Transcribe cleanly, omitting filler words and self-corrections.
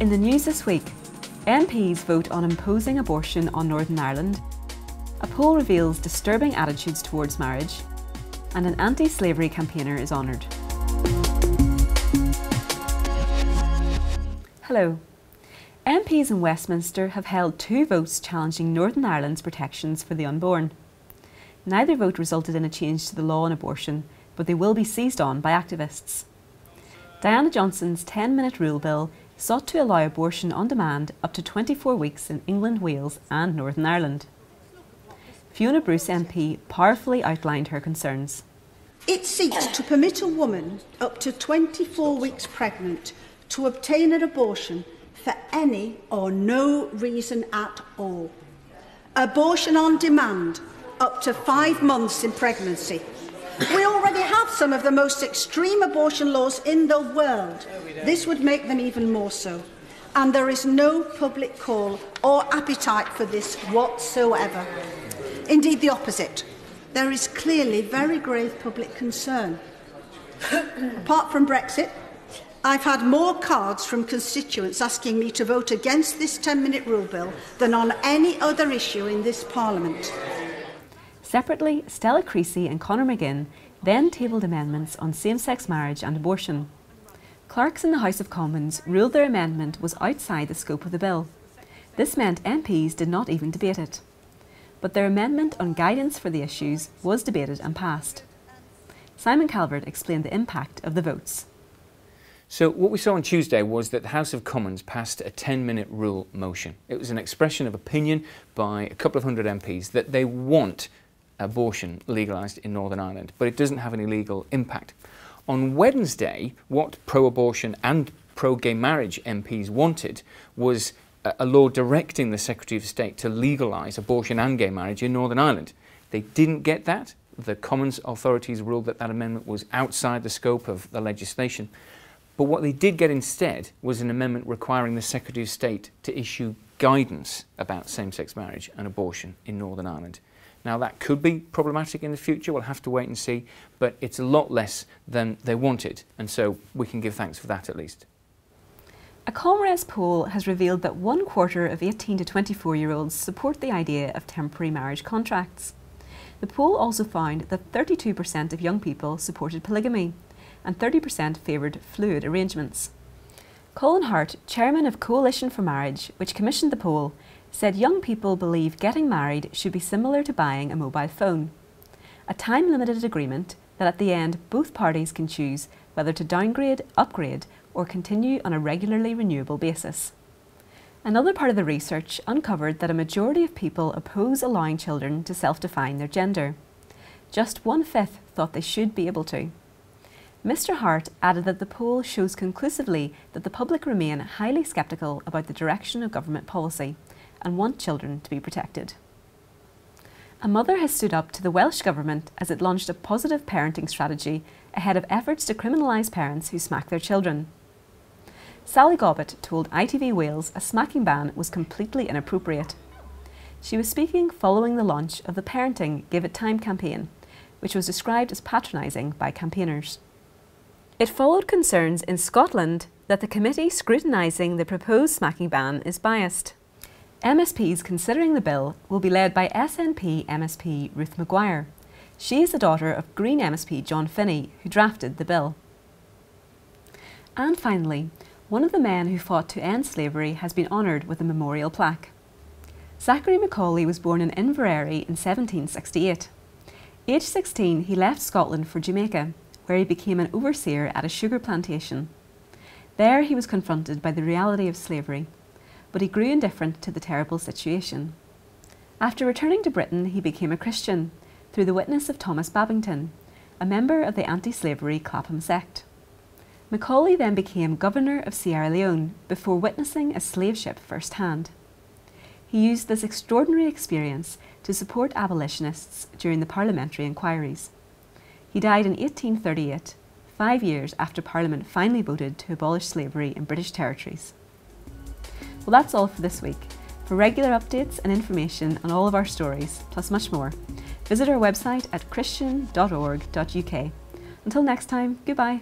In the news this week, MPs vote on imposing abortion on Northern Ireland, a poll reveals disturbing attitudes towards marriage, and an anti-slavery campaigner is honoured. Hello. MPs in Westminster have held 2 votes challenging Northern Ireland's protections for the unborn. Neither vote resulted in a change to the law on abortion, but they will be seized on by activists. Diana Johnson's 10-minute rule bill sought to allow abortion on demand up to 24 weeks in England, Wales and Northern Ireland. Fiona Bruce MP powerfully outlined her concerns. It seeks to permit a woman up to 24 weeks pregnant to obtain an abortion for any or no reason at all. Abortion on demand up to 5 months in pregnancy. We already have some of the most extreme abortion laws in the world. This would make them even more so. And there is no public call or appetite for this whatsoever. Indeed, the opposite. There is clearly very grave public concern. Apart from Brexit, I've had more cards from constituents asking me to vote against this 10-minute rule bill than on any other issue in this Parliament. Separately, Stella Creasy and Conor McGinn then tabled amendments on same-sex marriage and abortion. Clerks in the House of Commons ruled their amendment was outside the scope of the bill. This meant MPs did not even debate it. But their amendment on guidance for the issues was debated and passed. Simon Calvert explained the impact of the votes. So what we saw on Tuesday was that the House of Commons passed a 10-minute rule motion. It was an expression of opinion by a couple of hundred MPs that they want abortion legalised in Northern Ireland, but it doesn't have any legal impact. On Wednesday, what pro-abortion and pro-gay marriage MPs wanted was a law directing the Secretary of State to legalise abortion and gay marriage in Northern Ireland. They didn't get that. The Commons authorities ruled that that amendment was outside the scope of the legislation. But what they did get instead was an amendment requiring the Secretary of State to issue guidance about same-sex marriage and abortion in Northern Ireland. Now that could be problematic in the future, we'll have to wait and see, but it's a lot less than they wanted, and so we can give thanks for that at least. A Comres poll has revealed that 1/4 of 18 to 24-year-olds support the idea of temporary marriage contracts. The poll also found that 32% of young people supported polygamy and 30% favoured fluid arrangements. Colin Hart, chairman of Coalition for Marriage, which commissioned the poll, said young people believe getting married should be similar to buying a mobile phone. A time-limited agreement that at the end both parties can choose whether to downgrade, upgrade or continue on a regularly renewable basis. Another part of the research uncovered that a majority of people oppose allowing children to self-define their gender. Just 1/5 thought they should be able to. Mr. Hart added that the poll shows conclusively that the public remain highly sceptical about the direction of government policy and want children to be protected. A mother has stood up to the Welsh Government as it launched a positive parenting strategy ahead of efforts to criminalise parents who smack their children. Sally Gobbett told ITV Wales a smacking ban was completely inappropriate. She was speaking following the launch of the Parenting Give It Time campaign, which was described as patronising by campaigners. It followed concerns in Scotland that the committee scrutinising the proposed smacking ban is biased. MSPs considering the bill will be led by SNP MSP Ruth Maguire. She is the daughter of Green MSP John Finney, who drafted the bill. And finally, one of the men who fought to end slavery has been honoured with a memorial plaque. Zachary McCauley was born in Inverary in 1768. Aged 16, he left Scotland for Jamaica, where he became an overseer at a sugar plantation. There he was confronted by the reality of slavery, but he grew indifferent to the terrible situation. After returning to Britain, he became a Christian through the witness of Thomas Babington, a member of the anti-slavery Clapham sect. Macaulay then became governor of Sierra Leone before witnessing a slave ship firsthand. He used this extraordinary experience to support abolitionists during the parliamentary inquiries. He died in 1838, 5 years after Parliament finally voted to abolish slavery in British territories. Well, that's all for this week. For regular updates and information on all of our stories, plus much more, visit our website at christian.org.uk. Until next time, goodbye.